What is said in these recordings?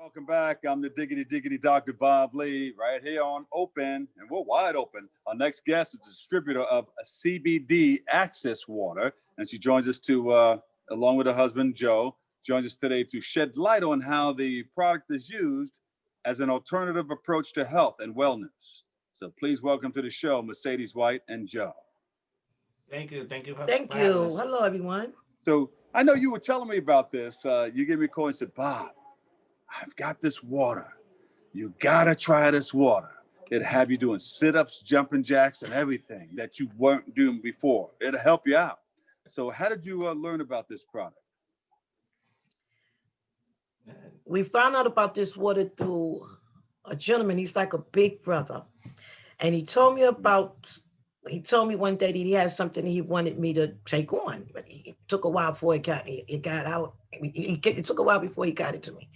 Welcome back. I'm the Diggity Dr. Bob Lee, right here on Open, and we're wide open. Our next guest is the distributor of CBD Axis Water, and she joins us along with her husband, Joe, joins us today to shed light on how the product is used as an alternative approach to health and wellness. So please welcome to the show, Mercedes White and Joe. Thank you. Thank you. Hello, everyone. So I know you were telling me about this. You gave me a call and said, Bob, I've got this water. You gotta try this water. It'll have you doing sit-ups, jumping jacks, and everything that you weren't doing before. It'll help you out. So how did you learn about this product? We found out about this water through a gentleman. He's like a big brother. And he told me one day that he had something he wanted me to take on. But it took a while before it got out. It took a while before he got it to me.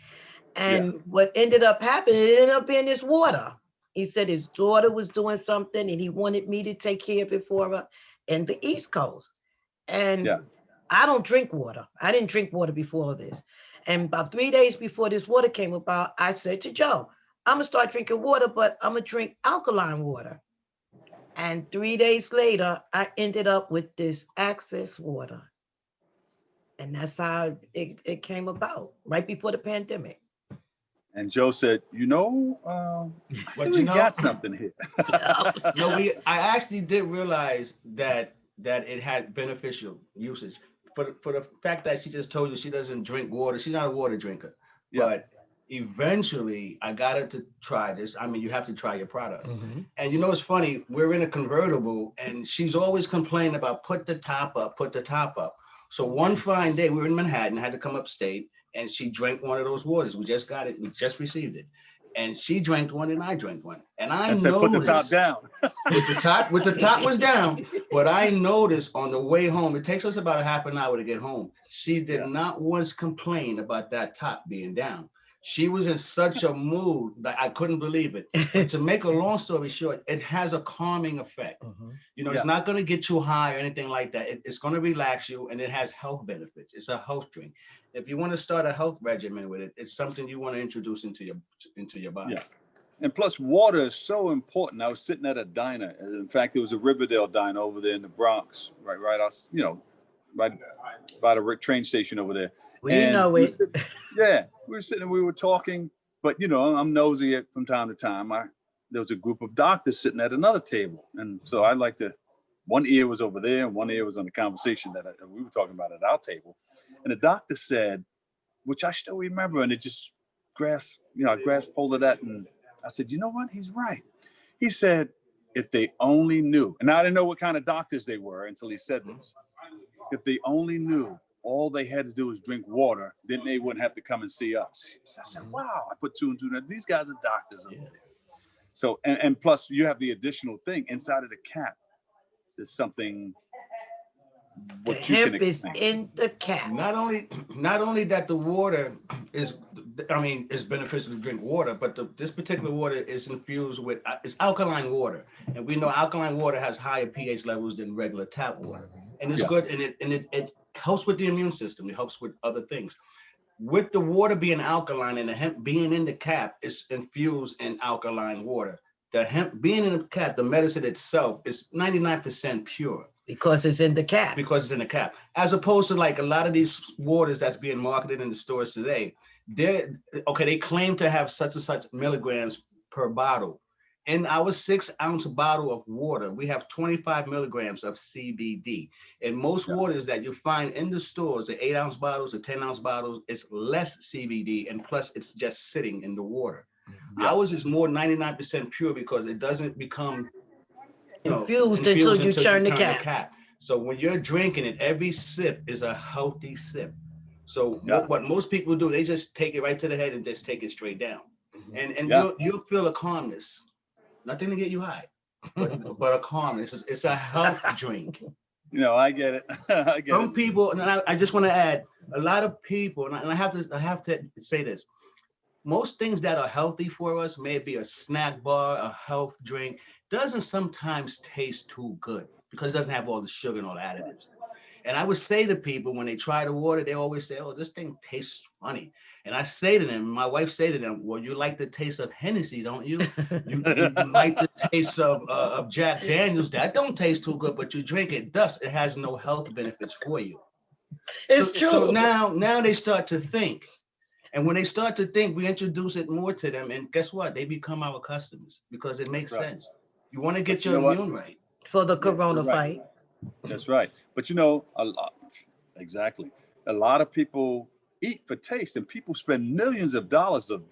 And what ended up happening, it ended up being this water. He said his daughter was doing something and he wanted me to take care of it for her in the East Coast. And I don't drink water. I didn't drink water before this. And about 3 days before this water came about, I said to Joe, I'm going to start drinking water, but I'm going to drink alkaline water. And 3 days later, I ended up with this Axis water. And that's how it came about, right before the pandemic. And Joe said, we got something here. I actually did realize that it had beneficial usage. For the fact that she just told you she doesn't drink water, she's not a water drinker. Yeah. But eventually, I got her to try this. I mean, you have to try your product. Mm-hmm. And it's funny, we're in a convertible, and she's always complaining about put the top up. So one fine day, we were in Manhattan, had to come upstate, and she drank one of those waters. We just got it. We just received it. And she drank one and I drank one. And I said, put the top down. with the top was down. But I noticed on the way home, it takes us about a half an hour to get home. She did not once complain about that top being down. She was in such a mood that I couldn't believe it. But to make a long story short, it has a calming effect. Mm-hmm. It's not going to get you high or anything like that. It's going to relax you, and it has health benefits. It's a health drink. If you want to start a health regimen with it, it's something you want to introduce into your body. Yeah. And plus, water is so important. I was sitting at a diner. In fact, it was a Riverdale diner over there in the Bronx, right by the train station over there. We were sitting and we were talking, but I'm nosy from time to time. There was a group of doctors sitting at another table. And so one ear was over there and one ear was on the conversation that we were talking about at our table. And the doctor said, which I still remember, and it just grasped hold of that. And I said, you know what? He's right. He said, if they only knew, and I didn't know what kind of doctors they were until he said this. If they only knew all they had to do was drink water, then they wouldn't have to come and see us. So I said, wow, I put two and two. These guys are doctors over there. So, and plus you have the additional thing inside of the cap. There's something what the you hemp can is in the cap. Not only that the water is beneficial to drink water, but this particular water is infused with it's alkaline water, and we know alkaline water has higher pH levels than regular tap water, and it's good, and it helps with the immune system. It helps with other things. With the water being alkaline and the hemp being in the cap, it's infused in alkaline water. The hemp being in the cap, the medicine itself is 99% pure. Because it's in the cap. Because it's in the cap. As opposed to like a lot of these waters that's being marketed in the stores today, they claim to have such and such milligrams per bottle. In our 6-ounce bottle of water, we have 25 milligrams of CBD. And most waters that you find in the stores, the 8-ounce bottles, the 10-ounce bottles, it's less CBD, and plus it's just sitting in the water. Ours is more 99% pure because it doesn't become infused until you turn the cap. So when you're drinking it, every sip is a healthy sip. So what most people do, they just take it right to the head and just take it straight down. And you'll feel a calmness. Nothing to get you high, but a calmness. It's a health drink. I get it. I get Some people, and I just want to add, a lot of people, and I have to say this. Most things that are healthy for us, maybe a snack bar, a health drink, doesn't sometimes taste too good because it doesn't have all the sugar and all the additives. And I would say to people when they try the water, they always say, oh, this thing tastes funny. And I say to them, my wife say to them, well, you like the taste of Hennessy, don't you? You like the taste of Jack Daniels. That don't taste too good, but you drink it. Thus, it has no health benefits for you. It's true. So now they start to think. And when they start to think, we introduce it more to them. And guess what? They become our customers because it makes sense. You want to get your immune right. For the corona fight. That's right. But you know, exactly. A lot of people eat for taste, and people spend millions of dollars of,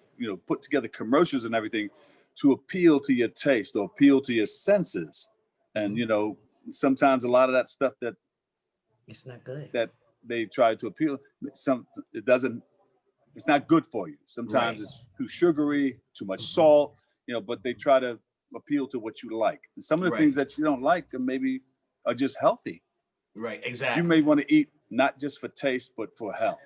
put together commercials and everything to appeal to your taste or appeal to your senses. And, sometimes a lot of that stuff that it's not good, that they try to appeal, it's not good for you. Sometimes it's too sugary, too much salt, but they try to appeal to what you like. And some of the things that you don't like maybe are just healthy. Right, exactly. You may want to eat not just for taste, but for health.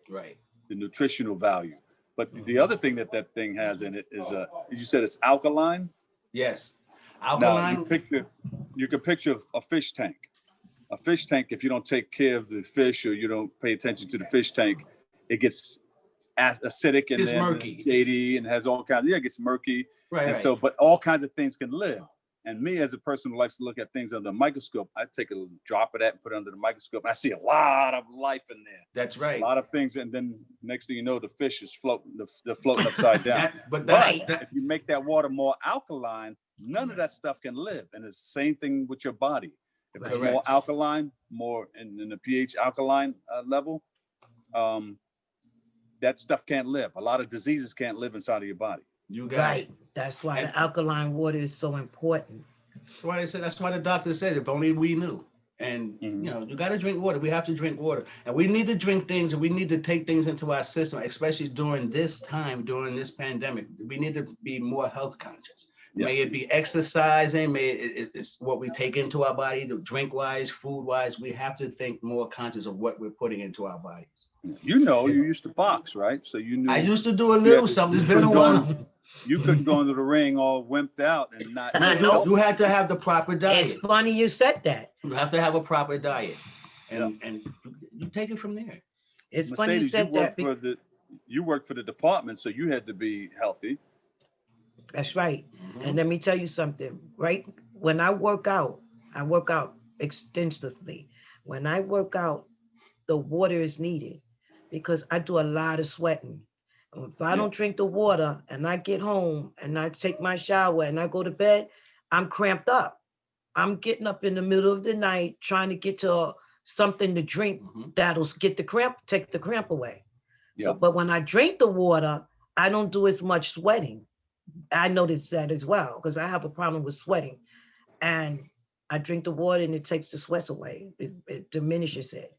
Right. The nutritional value. But the other thing that thing has in it is, you said it's alkaline? Yes. Alkaline. Now, you can picture a fish tank. A fish tank, if you don't take care of the fish or you don't pay attention to the fish tank, it gets acidic and then murky, shady, and has all kinds. It gets murky. Right. So, but all kinds of things can live. And me, as a person who likes to look at things under a microscope, I take a little drop of that and put it under the microscope. And I see a lot of life in there. That's right. A lot of things, and then next thing you know, the fish is floating. They're floating upside down. But if you make that water more alkaline, none of that stuff can live. And it's the same thing with your body. If it's more alkaline, more in the pH alkaline level, that stuff can't live. A lot of diseases can't live inside of your body. You got it. That's why the alkaline water is so important. That's why the doctor said, if only we knew. And you got to drink water. We have to drink water, and we need to drink things, and we need to take things into our system, especially during this time, during this pandemic. We need to be more health conscious. Yeah. May it be exercising, it's what we take into our body, drink wise, food wise. We have to think more conscious of what we're putting into our bodies. You used to box, right? So you knew. I used to do a little something. It's been a while. You couldn't go into the ring all wimped out and not. You had to have the proper diet. It's funny you said that. You have to have a proper diet, and you take it from there. It's Mercedes, funny you said that. You worked for the department, so you had to be healthy. That's right. And let me tell you something, right? When I work out extensively. When I work out, the water is needed because I do a lot of sweating. If I don't drink the water and I get home and I take my shower and I go to bed, I'm cramped up. I'm getting up in the middle of the night trying to get to something to drink that'll take the cramp away. Yeah. But when I drink the water, I don't do as much sweating. I noticed that as well because I have a problem with sweating, and I drink the water and it takes the sweat away. It diminishes it.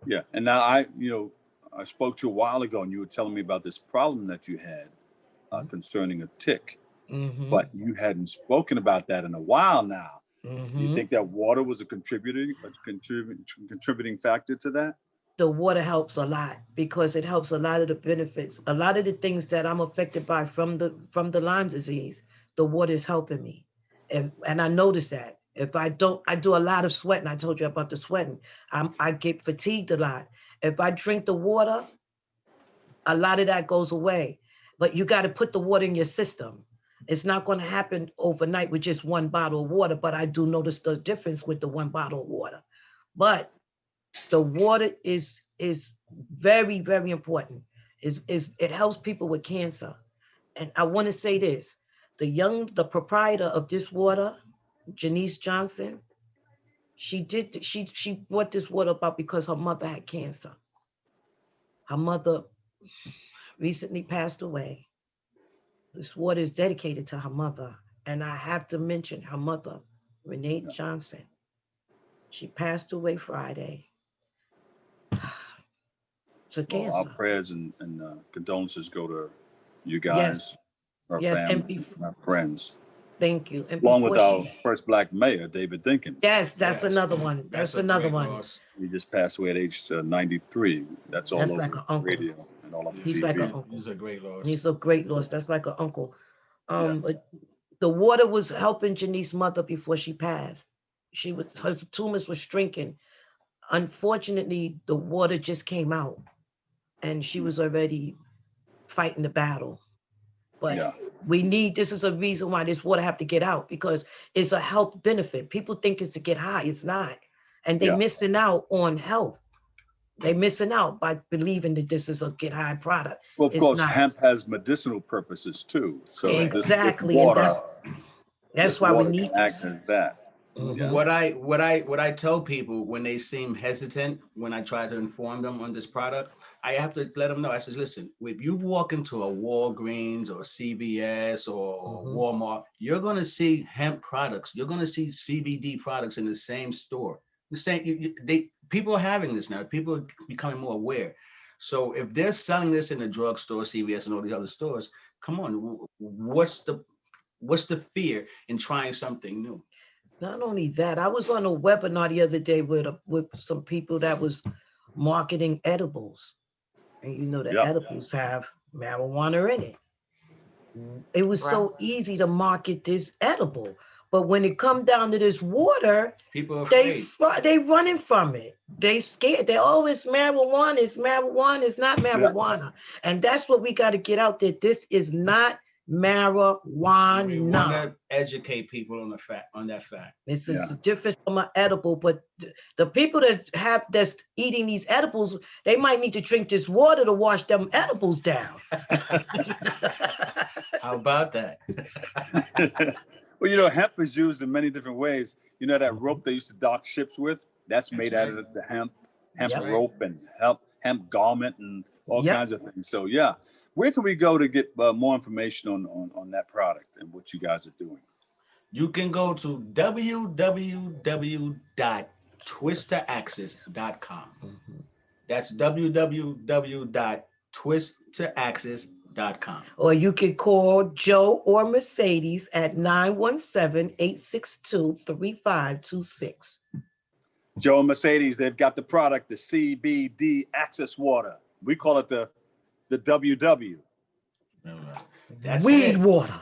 Yeah, and now I spoke to you a while ago, and you were telling me about this problem that you had concerning a tick, but you hadn't spoken about that in a while now. You think that water was a contributing factor to that? The water helps a lot because it helps a lot of the benefits, a lot of the things that I'm affected by from the Lyme disease. The water is helping me, and I noticed that. If I do a lot of sweating. I told you about the sweating. I get fatigued a lot. If I drink the water, a lot of that goes away. But you got to put the water in your system. It's not going to happen overnight with just one bottle of water, but I do notice the difference with the one bottle of water. But the water is very, very important. It helps people with cancer. And I want to say this, the proprietor of this water, Janice Johnson, she brought this water about because her mother had cancer. Her mother recently passed away. This water is dedicated to her mother. And I have to mention her mother, Renee Johnson. She passed away Friday. To cancer. Well, our prayers and condolences go to you guys, our family, our friends. Thank you. And along with our first Black mayor, David Dinkins. Yes, that's another one. That's another one. Loss. He just passed away at age 93. That's all over like an uncle. radio and all over He's TV. like an uncle. He's a great loss. He's a great loss. That's like an uncle. But the water was helping Janice's mother before she passed. Her tumors were shrinking. Unfortunately, the water just came out. and she was already fighting the battle. But Yeah. we need, this is a reason why this water have to get out, because it's a health benefit. People think it's to get high. It's not. And they're missing out on health. They're missing out by believing that this is a get high product. Well, of It's course, not. hemp has medicinal purposes too. So Exactly. this And water, that's why we water need can act as that. Mhm. What I tell people when they seem hesitant, when I try to inform them on this product, I have to let them know. I says, listen, if you walk into a Walgreens or CVS or Mhm. Walmart, you're going to see hemp products. You're going to see CBD products in the same store. The same, people are having this now. People are becoming more aware. So if they're selling this in the drugstore, CVS, and all these other stores, come on, what's the fear in trying something new? Not only that, I was on a webinar the other day with some people that was marketing edibles. And you know, the edibles have marijuana in it. It was so easy to market this edible. But when it come down to this water, people are afraid. They running from it. They scared. They always marijuana. It's marijuana. It's not marijuana. And that's what we got to get out there. This is not marijuana. We want to educate people on that fact. This is different from an edible, but the people that's eating these edibles, they might need to drink this water to wash them edibles down. How about that? Well, you know, hemp is used in many different ways. You know that rope they used to dock ships with? That's made out of the hemp rope and hemp garment and all kinds of things. So yeah, where can we go to get more information on that product and what you guys are doing? You can go to www.twisttoaxis.com. That's www.twisttoaxis.com. Or you can call Joe or Mercedes at 917-862-3526. Joe and Mercedes, they've got the product, the CBD Axis Water. We call it the WW. That's weed it. Water.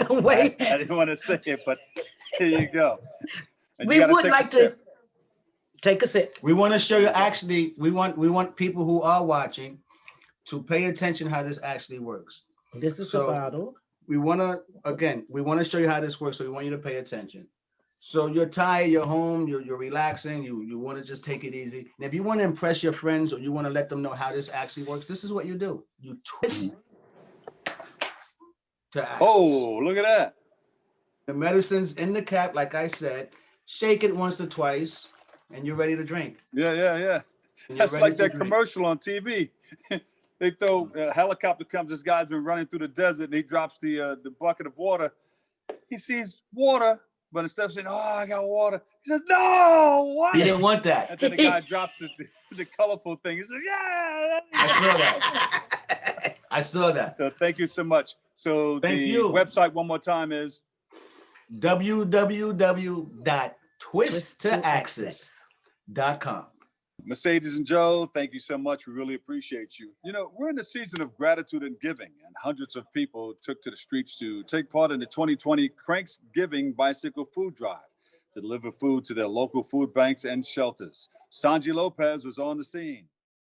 Wait. I didn't want to say it, but here you go. And we would like to take a sip. We want to show you, actually, we want people who are watching to pay attention how this actually works. This is the bottle. We want to show you how this works, so we want you to pay attention. So you're tired, you're home, you're relaxing, you want to just take it easy. And if you want to impress your friends or you want to let them know how this actually works, this is what you do. You twist to axis. Oh, look at that. The medicine's in the cap, like I said. Shake it once or twice, and you're ready to drink. Yeah. That's like that commercial on TV. They throw a helicopter comes. This guy's been running through the desert, and he drops the bucket of water. He sees water, but instead of saying, "Oh, I got water," he says, "No, what?" He didn't want that. And then the guy drops the colorful thing. He says, "Yeah." I saw that. I saw that. So thank you so much. So the website one more time is www.twisttoaxis.com. Mercedes and Joe, thank you so much. We really appreciate you. You know, we're in the season of gratitude and giving, and hundreds of people took to the streets to take part in the 2020 Cranks Giving Bicycle Food Drive to deliver food to their local food banks and shelters. Sanji Lopez was on the scene.